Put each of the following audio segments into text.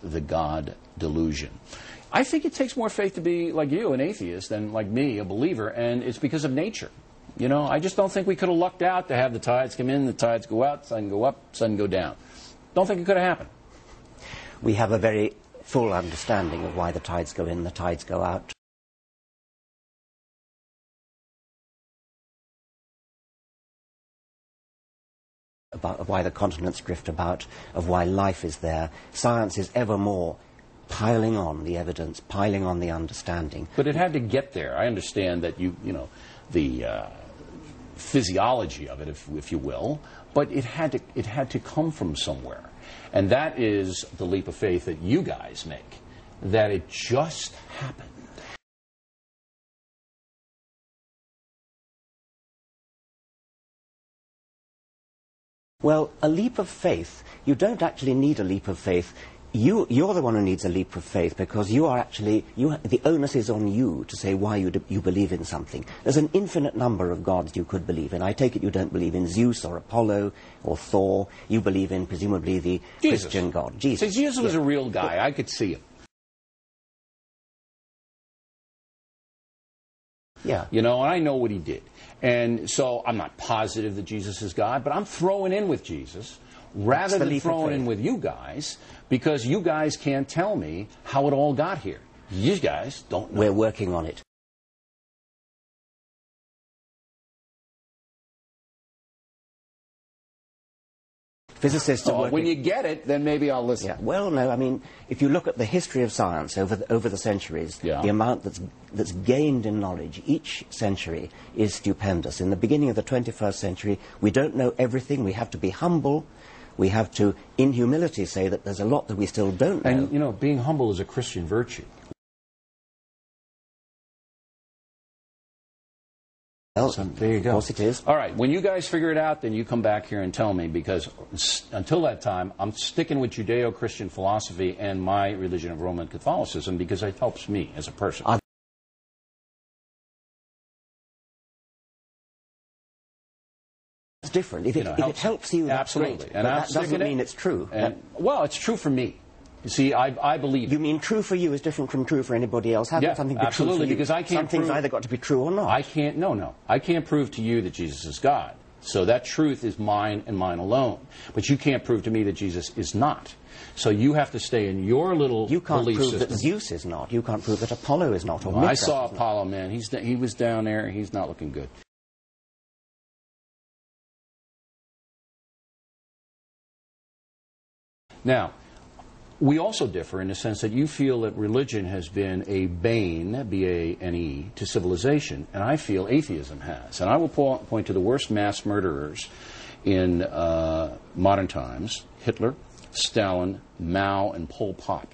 the God delusion. I think it takes more faith to be like you, an atheist, than like me, a believer, and it's because of nature. You know, I just don't think we could have lucked out to have the tides come in, the tides go out, sun go up, sun go down. Don't think it could have happened. We have a very full understanding of why the tides go in, the tides go out. Of why the continents drift about, of why life is there. Science is ever more piling on the evidence, piling on the understanding. But it had to get there. I understand that you know, the physiology of it, if you will, but it had to come from somewhere. And that is the leap of faith that you guys make, that it just happened. Well, a leap of faith, you don't actually need a leap of faith. You're the one who needs a leap of faith, because you are actually, the onus is on you to say why you believe in something. There's an infinite number of gods you could believe in. I take it you don't believe in Zeus or Apollo or Thor. You believe in, presumably, the Jesus. Christian God, Jesus. See, Jesus was a real guy. I could see him. Yeah. You know, and I know what he did. And so I'm not positive that Jesus is God, but I'm throwing in with Jesus rather than throwing in with you guys, because you guys can't tell me how it all got here. You guys don't know. We're working on it. Physicists are working... When you get it, then maybe I'll listen. Yeah. Well, no, I mean, if you look at the history of science over the centuries, the amount that's gained in knowledge each century is stupendous. In the beginning of the 21st century, we don't know everything. We have to be humble. We have to, in humility, say that there's a lot that we still don't know. And, you know, being humble is a Christian virtue. Well, so there you go. Of course it is. All right, when you guys figure it out, then you come back here and tell me, because until that time, I'm sticking with Judeo-Christian philosophy and my religion of Roman Catholicism, because it helps me as a person. It's different. If it helps you, that's absolutely. Great. And that doesn't mean it's true. Well, it's true for me. You see, I believe... You mean true for you is different from true for anybody else? How can something be true for you? Because I can't Something's either got to be true or not. I can't... No. I can't prove to you that Jesus is God. So that truth is mine and mine alone. But you can't prove to me that Jesus is not. So you have to stay in your little belief system. You can't prove that Zeus is not. You can't prove that Apollo is not. Or I saw Apollo, man. He was down there. He's not looking good. Now, we also differ in the sense that you feel that religion has been a bane, B-A-N-E, to civilization, and I feel atheism has. And I will point to the worst mass murderers in modern times: Hitler, Stalin, Mao, and Pol Pot.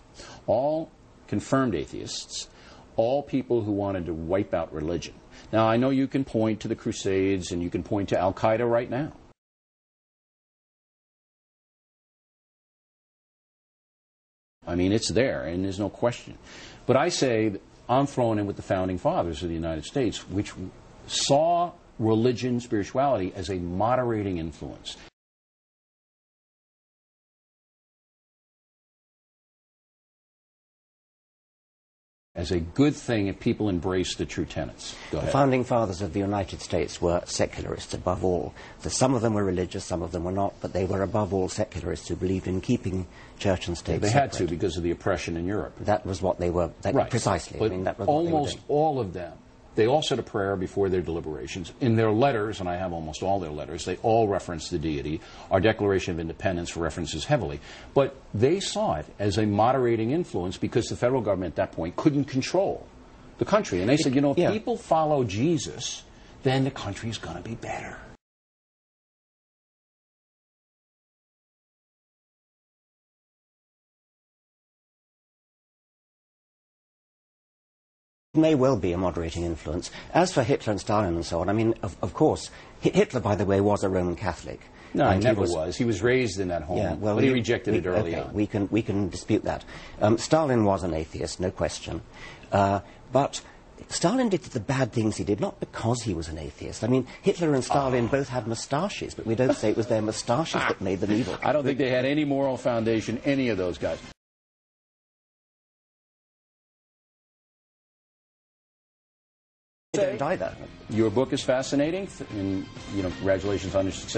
All confirmed atheists, all people who wanted to wipe out religion. Now, I know you can point to the Crusades and you can point to Al-Qaeda right now. I mean, it's there, and there's no question. But I say I'm thrown in with the founding fathers of the United States, which saw religion, spirituality, as a moderating influence. As a good thing if people embrace the true tenets. Go ahead. The founding fathers of the United States were secularists above all. Some of them were religious, some of them were not, but they were above all secularists who believed in keeping church and state They separate. had to because of the oppression in Europe. That was what they were, right. Precisely. But I mean, that was almost all of them, they all said a prayer before their deliberations. In their letters, and I have almost all their letters, they all reference the deity. Our Declaration of Independence references heavily. But they saw it as a moderating influence because the federal government at that point couldn't control the country. And they said, you know, if people follow Jesus, then the country's going to be better. May well be a moderating influence. As for Hitler and Stalin and so on, I mean, of course, Hitler, by the way, was a Roman Catholic. No, he never was. He was raised in that home, well, but he rejected it early on. We can dispute that. Stalin was an atheist, no question. But Stalin did the bad things he did, not because he was an atheist. I mean, Hitler and Stalin both had moustaches, but we don't say it was their moustaches that made them evil. I don't think they had any moral foundation, any of those guys. don't either. Your book is fascinating, and congratulations on your success.